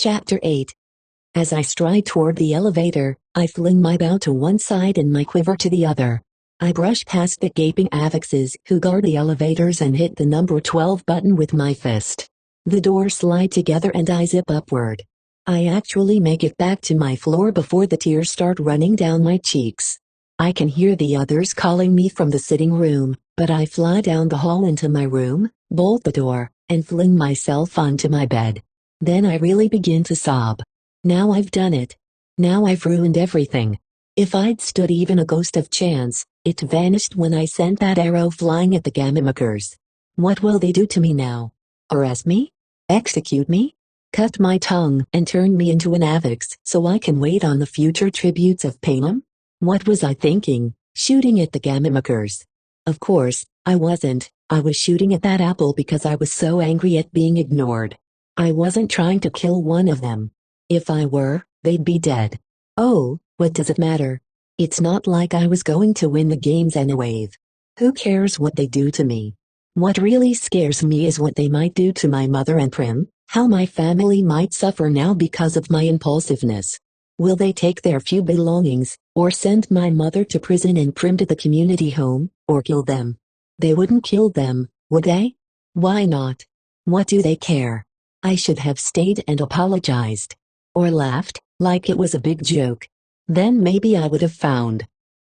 Chapter 8. As I stride toward the elevator, I fling my bow to one side and my quiver to the other. I brush past the gaping Avexes who guard the elevators and hit the number 12 button with my fist. The doors slide together and I zip upward. I actually make it back to my floor before the tears start running down my cheeks. I can hear the others calling me from the sitting room, but I fly down the hall into my room, bolt the door, and fling myself onto my bed. Then I really begin to sob. Now I've done it. Now I've ruined everything. If I'd stood even a ghost of chance, it vanished when I sent that arrow flying at the Gamimekers. What will they do to me now? Arrest me? Execute me? Cut my tongue and turn me into an Avex so I can wait on the future tributes of Panem? What was I thinking, shooting at the Gamimekers? Of course, I wasn't. I was shooting at that apple because I was so angry at being ignored. I wasn't trying to kill one of them. If I were, they'd be dead. Oh, what does it matter? It's not like I was going to win the games anyway. Who cares what they do to me? What really scares me is what they might do to my mother and Prim, how my family might suffer now because of my impulsiveness. Will they take their few belongings, or send my mother to prison and Prim to the community home, or kill them? They wouldn't kill them, would they? Why not? What do they care? I should have stayed and apologized. Or laughed, like it was a big joke. Then maybe I would have found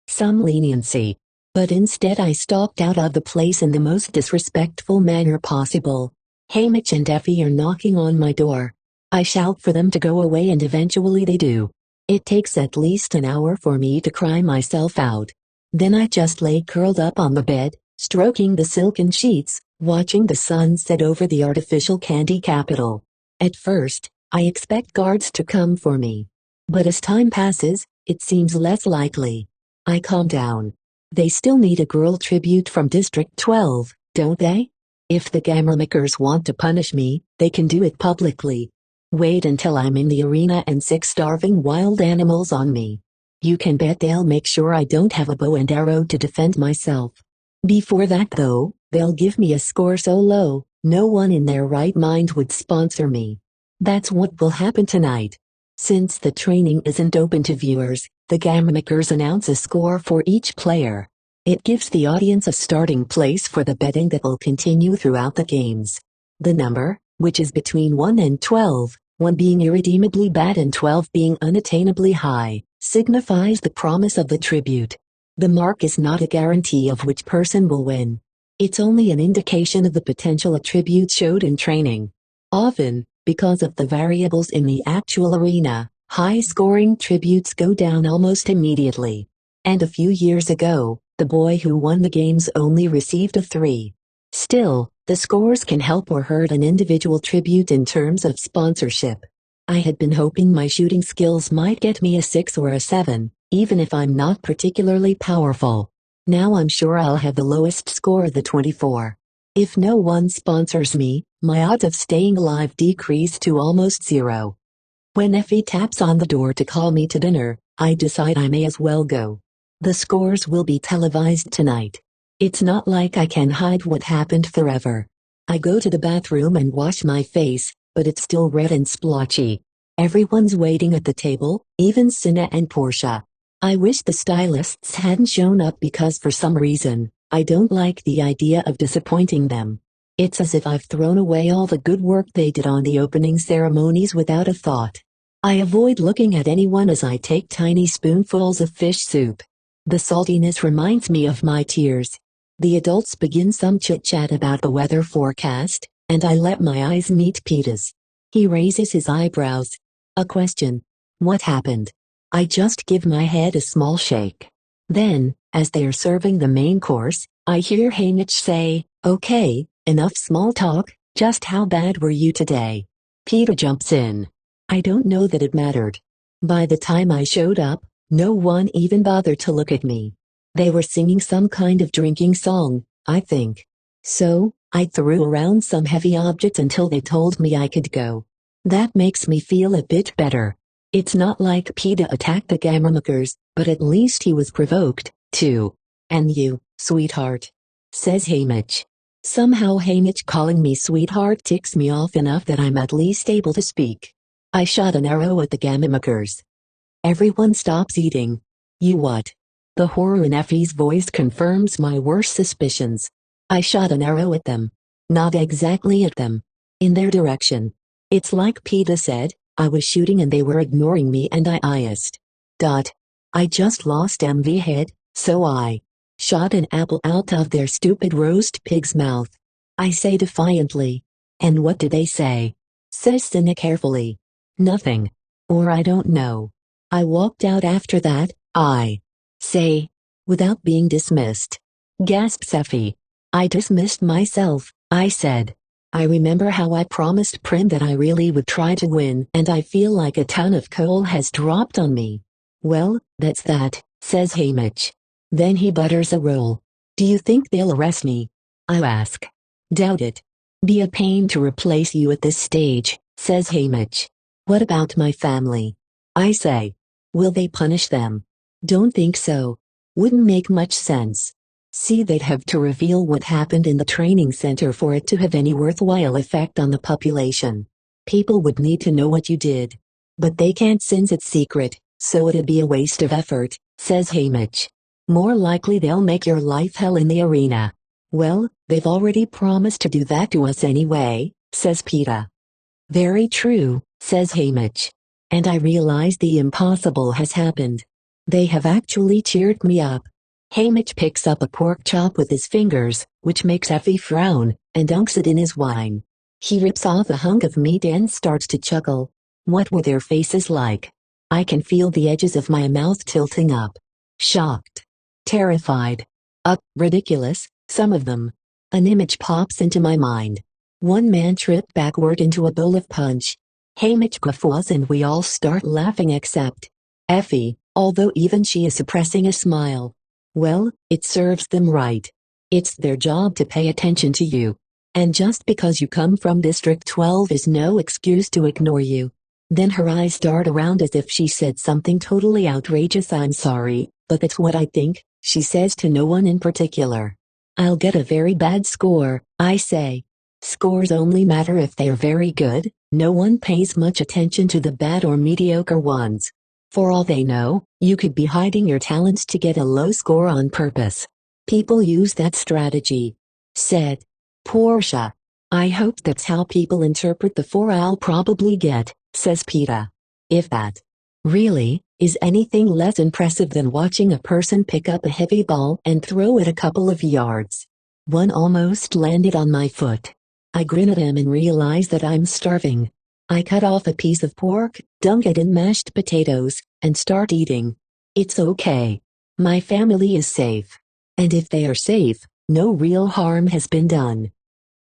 some leniency. But instead I stalked out of the place in the most disrespectful manner possible. Haymitch and Effie are knocking on my door. I shout for them to go away and eventually they do. It takes at least an hour for me to cry myself out. Then I just lay curled up on the bed, stroking the silken sheets, watching the sun set over the artificial candy capital. At first, I expect guards to come for me. But as time passes, it seems less likely. I calm down. They still need a girl tribute from District 12, don't they? If the Gamimekers want to punish me, they can do it publicly. Wait until I'm in the arena and 6 starving wild animals on me. You can bet they'll make sure I don't have a bow and arrow to defend myself. Before that though, they'll give me a score so low, no one in their right mind would sponsor me. That's what will happen tonight. Since the training isn't open to viewers, the Gamimekers announce a score for each player. It gives the audience a starting place for the betting that will continue throughout the games. The number, which is between 1 and 12, 1 being irredeemably bad and 12 being unattainably high, signifies the promise of the tribute. The mark is not a guarantee of which person will win. It's only an indication of the potential a tribute showed in training. Often, because of the variables in the actual arena, high-scoring tributes go down almost immediately. And a few years ago, the boy who won the games only received a 3. Still, the scores can help or hurt an individual tribute in terms of sponsorship. I had been hoping my shooting skills might get me a 6 or a 7, even if I'm not particularly powerful. Now I'm sure I'll have the lowest score, the 24. If no one sponsors me, my odds of staying alive decrease to almost 0. When Effie taps on the door to call me to dinner, I decide I may as well go. The scores will be televised tonight. It's not like I can hide what happened forever. I go to the bathroom and wash my face, but it's still red and splotchy. Everyone's waiting at the table, even Cinna and Portia. I wish the stylists hadn't shown up because for some reason, I don't like the idea of disappointing them. It's as if I've thrown away all the good work they did on the opening ceremonies without a thought. I avoid looking at anyone as I take tiny spoonfuls of fish soup. The saltiness reminds me of my tears. The adults begin some chit-chat about the weather forecast, and I let my eyes meet Peeta's. He raises his eyebrows. A question. What happened? I just give my head a small shake. Then, as they're serving the main course, I hear Haymitch say, "Okay, enough small talk, just how bad were you today?" Peeta jumps in. I don't know that it mattered. By the time I showed up, no one even bothered to look at me. They were singing some kind of drinking song, I think. So, I threw around some heavy objects until they told me I could go. That makes me feel a bit better. It's not like Peeta attacked the Gamimekers, but at least he was provoked, too. "And you, sweetheart," says Haymitch. Somehow Haymitch calling me sweetheart ticks me off enough that I'm at least able to speak. I shot an arrow at the Gammamakers. Everyone stops eating. You what? The horror in Effie's voice confirms my worst suspicions. I shot an arrow at them. Not exactly at them. In their direction. It's like PETA said, I was shooting and they were ignoring me and I iced. I just lost MV head, so I shot an apple out of their stupid roast pig's mouth. I say defiantly. And what did they say? Says Cinna carefully. Nothing. Or I don't know. I walked out after that, I say. Without being dismissed. Gasps Effie. I dismissed myself, I said. I remember how I promised Prim that I really would try to win and I feel like a ton of coal has dropped on me. Well, that's that, says Haymitch. Then he butters a roll. Do you think they'll arrest me? I ask. Doubt it. Be a pain to replace you at this stage, says Haymitch. What about my family? I say. Will they punish them? Don't think so. Wouldn't make much sense. See, they'd have to reveal what happened in the training center for it to have any worthwhile effect on the population. People would need to know what you did. But they can't since it's secret, so it'd be a waste of effort, says Haymitch. More likely they'll make your life hell in the arena. Well, they've already promised to do that to us anyway, says PETA. Very true, says Haymitch. And I realize the impossible has happened. They have actually cheered me up. Haymitch picks up a pork chop with his fingers, which makes Effie frown, and dunks it in his wine. He rips off a hunk of meat and starts to chuckle. What were their faces like? I can feel the edges of my mouth tilting up. Shocked. Terrified. Ridiculous, some of them. An image pops into my mind. One man tripped backward into a bowl of punch. Haymitch guffaws and we all start laughing except Effie, although even she is suppressing a smile. Well, it serves them right. It's their job to pay attention to you. And just because you come from District 12 is no excuse to ignore you. Then her eyes dart around as if she said something totally outrageous. I'm sorry, but that's what I think, she says to no one in particular. I'll get a very bad score, I say. Scores only matter if they're very good, no one pays much attention to the bad or mediocre ones. For all they know, you could be hiding your talents to get a low score on purpose. People use that strategy. Said Portia. I hope that's how people interpret the 4 I'll probably get, says PETA. If that really is anything less impressive than watching a person pick up a heavy ball and throw it a couple of yards. One almost landed on my foot. I grin at him and realize that I'm starving. I cut off a piece of pork, dunk it in mashed potatoes, and start eating. It's okay. My family is safe. And if they are safe, no real harm has been done.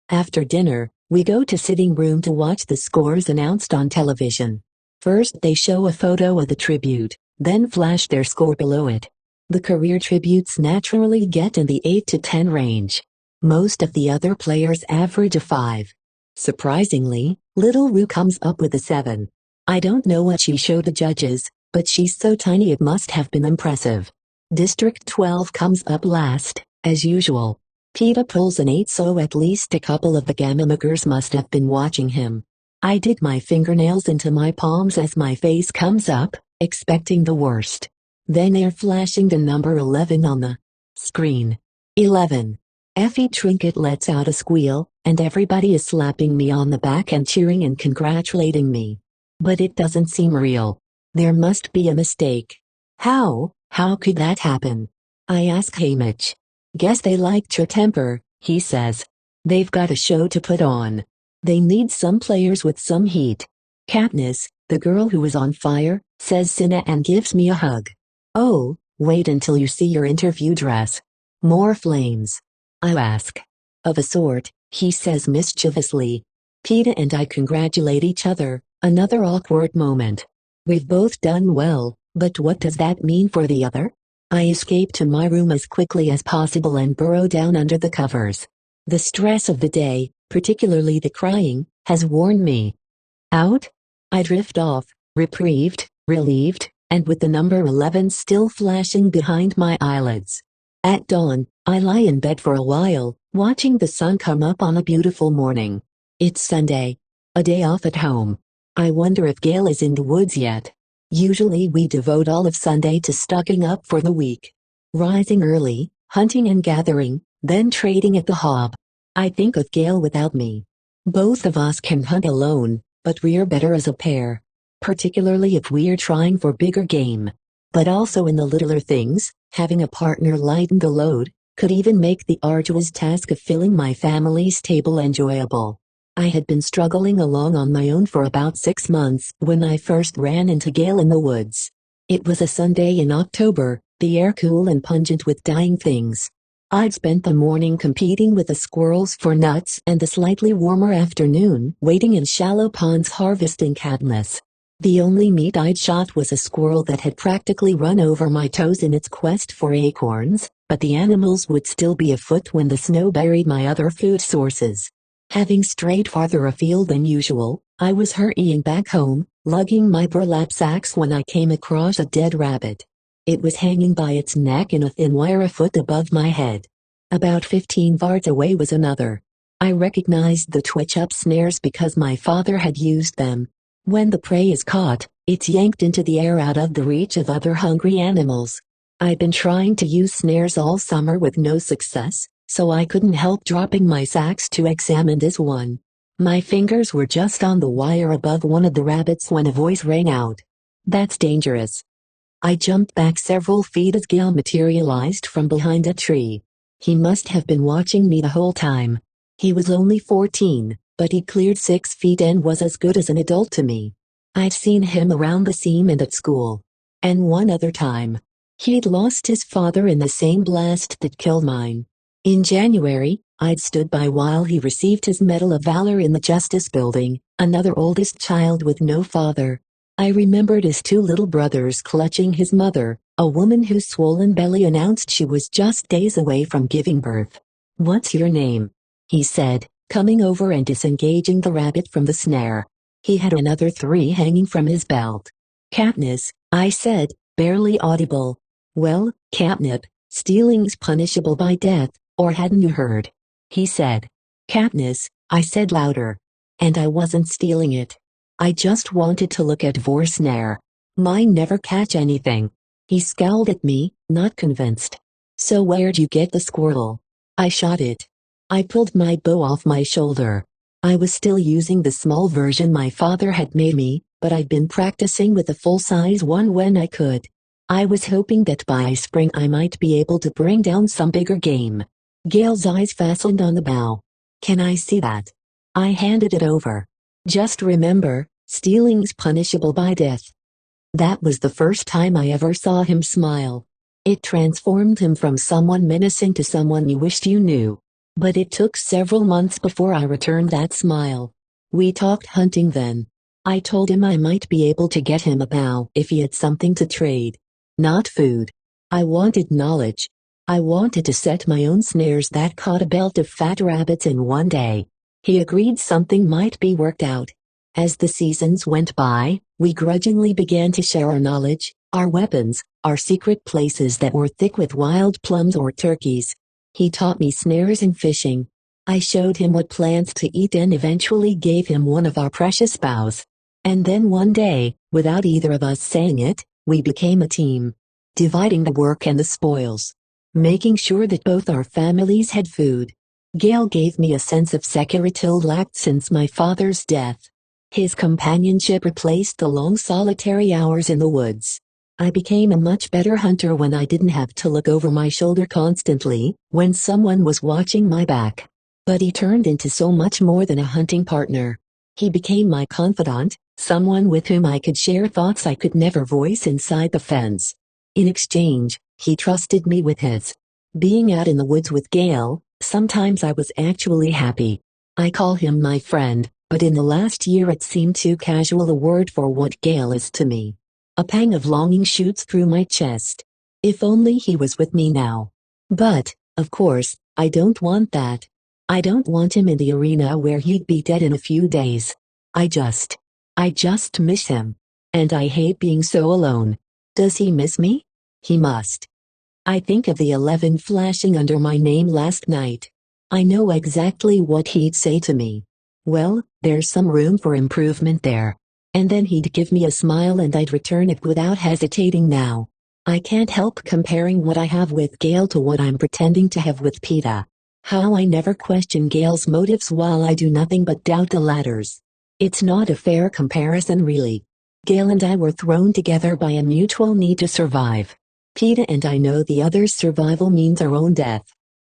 After dinner, we go to sitting room to watch the scores announced on television. First they show a photo of the tribute, then flash their score below it. The career tributes naturally get in the 8 to 10 range. Most of the other players average a 5. Surprisingly, Little Rue comes up with a 7. I don't know what she showed the judges, but she's so tiny it must have been impressive. District 12 comes up last, as usual. PETA pulls an 8, so at least a couple of the Gammamakers must have been watching him. I dig my fingernails into my palms as my face comes up, expecting the worst. Then they're flashing the number 11 on the screen. 11. Effie Trinket lets out a squeal, and everybody is slapping me on the back and cheering and congratulating me. But it doesn't seem real. There must be a mistake. How could that happen? I ask Haymitch. Guess they liked your temper, he says. They've got a show to put on. They need some players with some heat. Katniss, the girl who is on fire, says Cinna and gives me a hug. Oh, wait until you see your interview dress. More flames. I ask. Of a sort, he says mischievously. PETA and I congratulate each other, another awkward moment. We've both done well, but what does that mean for the other? I escape to my room as quickly as possible and burrow down under the covers. The stress of the day, particularly the crying, has worn me out. I drift off, reprieved, relieved, and with the number 11 still flashing behind my eyelids. At dawn, I lie in bed for a while, watching the sun come up on a beautiful morning. It's Sunday. A day off at home. I wonder if Gail is in the woods yet. Usually we devote all of Sunday to stocking up for the week. Rising early, hunting and gathering, then trading at the hob. I think of Gail without me. Both of us can hunt alone, but we're better as a pair. Particularly if we're trying for bigger game. But also in the littler things, having a partner lighten the load, could even make the arduous task of filling my family's table enjoyable. I had been struggling along on my own for about 6 months when I first ran into Gail in the woods. It was a Sunday in October, the air cool and pungent with dying things. I'd spent the morning competing with the squirrels for nuts and the slightly warmer afternoon wading in shallow ponds harvesting cadmus. The only meat I'd shot was a squirrel that had practically run over my toes in its quest for acorns, but the animals would still be afoot when the snow buried my other food sources. Having strayed farther afield than usual, I was hurrying back home, lugging my burlap sacks when I came across a dead rabbit. It was hanging by its neck in a thin wire a foot above my head. About 15 yards away was another. I recognized the twitch-up snares because my father had used them. When the prey is caught, it's yanked into the air out of the reach of other hungry animals. I'd been trying to use snares all summer with no success, so I couldn't help dropping my sacks to examine this one. My fingers were just on the wire above one of the rabbits when a voice rang out. "That's dangerous." I jumped back several feet as Gail materialized from behind a tree. He must have been watching me the whole time. He was only 14, but he cleared 6 feet and was as good as an adult to me. I'd seen him around the seam and at school. And one other time. He'd lost his father in the same blast that killed mine. In January, I'd stood by while he received his Medal of Valor in the Justice Building, another oldest child with no father. I remembered his 2 little brothers clutching his mother, a woman whose swollen belly announced she was just days away from giving birth. "What's your name?" he said, coming over and disengaging the rabbit from the snare. He had another 3 hanging from his belt. "Katniss," I said, barely audible. "Well, catnip, stealing's punishable by death, or hadn't you heard?" he said. "Katniss," I said louder. And I wasn't stealing it. I just wanted to look at Vor's snare. Mine never catch anything. He scowled at me, not convinced. "So where'd you get the squirrel?" I shot it. I pulled my bow off my shoulder. I was still using the small version my father had made me, but I'd been practicing with a full-size one when I could. I was hoping that by spring I might be able to bring down some bigger game. Gail's eyes fastened on the bow. "Can I see that?" I handed it over. "Just remember, stealing's punishable by death." That was the first time I ever saw him smile. It transformed him from someone menacing to someone you wished you knew. But it took several months before I returned that smile. We talked hunting then. I told him I might be able to get him a bow if he had something to trade. Not food. I wanted knowledge. I wanted to set my own snares that caught a belt of fat rabbits in one day. He agreed something might be worked out. As the seasons went by, we grudgingly began to share our knowledge, our weapons, our secret places that were thick with wild plums or turkeys. He taught me snares and fishing. I showed him what plants to eat and eventually gave him one of our precious bows. And then one day, without either of us saying it, we became a team. Dividing the work and the spoils. Making sure that both our families had food. Gail gave me a sense of security I'd lacked since my father's death. His companionship replaced the long solitary hours in the woods. I became a much better hunter when I didn't have to look over my shoulder constantly, when someone was watching my back. But he turned into so much more than a hunting partner. He became my confidant, someone with whom I could share thoughts I could never voice inside the fence. In exchange, he trusted me with his. Being out in the woods with Gail, sometimes I was actually happy. I call him my friend, but in the last year it seemed too casual a word for what Gail is to me. A pang of longing shoots through my chest. If only he was with me now. But, of course, I don't want that. I don't want him in the arena where he'd be dead in a few days. I just miss him. And I hate being so alone. Does he miss me? He must. I think of the 11 flashing under my name last night. I know exactly what he'd say to me. "Well, there's some room for improvement there." And then he'd give me a smile and I'd return it without hesitating now. I can't help comparing what I have with Gail to what I'm pretending to have with Peeta. How I never question Gail's motives while I do nothing but doubt the latter's. It's not a fair comparison really. Gail and I were thrown together by a mutual need to survive. Peeta and I know the other's survival means our own death.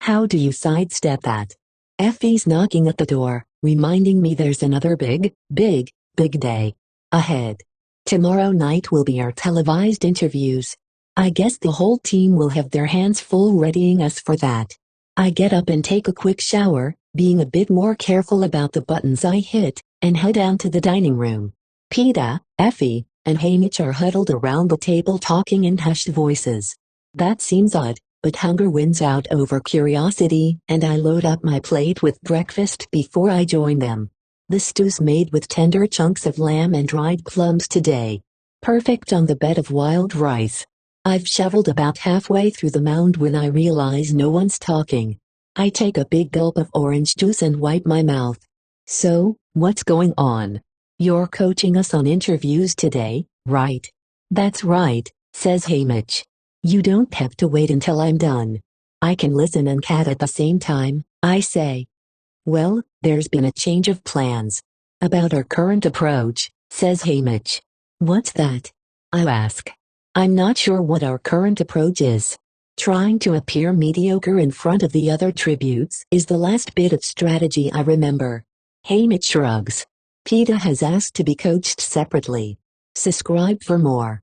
How do you sidestep that? Effie's knocking at the door, reminding me there's another big day ahead. Tomorrow night will be our televised interviews. I guess the whole team will have their hands full readying us for that. I get up and take a quick shower, being a bit more careful about the buttons I hit, and head down to the dining room. Peeta, Effie, and Haymitch are huddled around the table talking in hushed voices. That seems odd, but hunger wins out over curiosity, and I load up my plate with breakfast before I join them. The stew's made with tender chunks of lamb and dried plums today. Perfect on the bed of wild rice. I've shoveled about halfway through the mound when I realize no one's talking. I take a big gulp of orange juice and wipe my mouth. So, what's going on? You're coaching us on interviews today, right? That's right, says Haymitch. You don't have to wait until I'm done. I can listen and cat at the same time, I say. Well, there's been a change of plans. About our current approach, says Haymitch. What's that? I ask. I'm not sure what our current approach is. Trying to appear mediocre in front of the other tributes is the last bit of strategy I remember. Haymitch shrugs. Peeta has asked to be coached separately. Subscribe for more.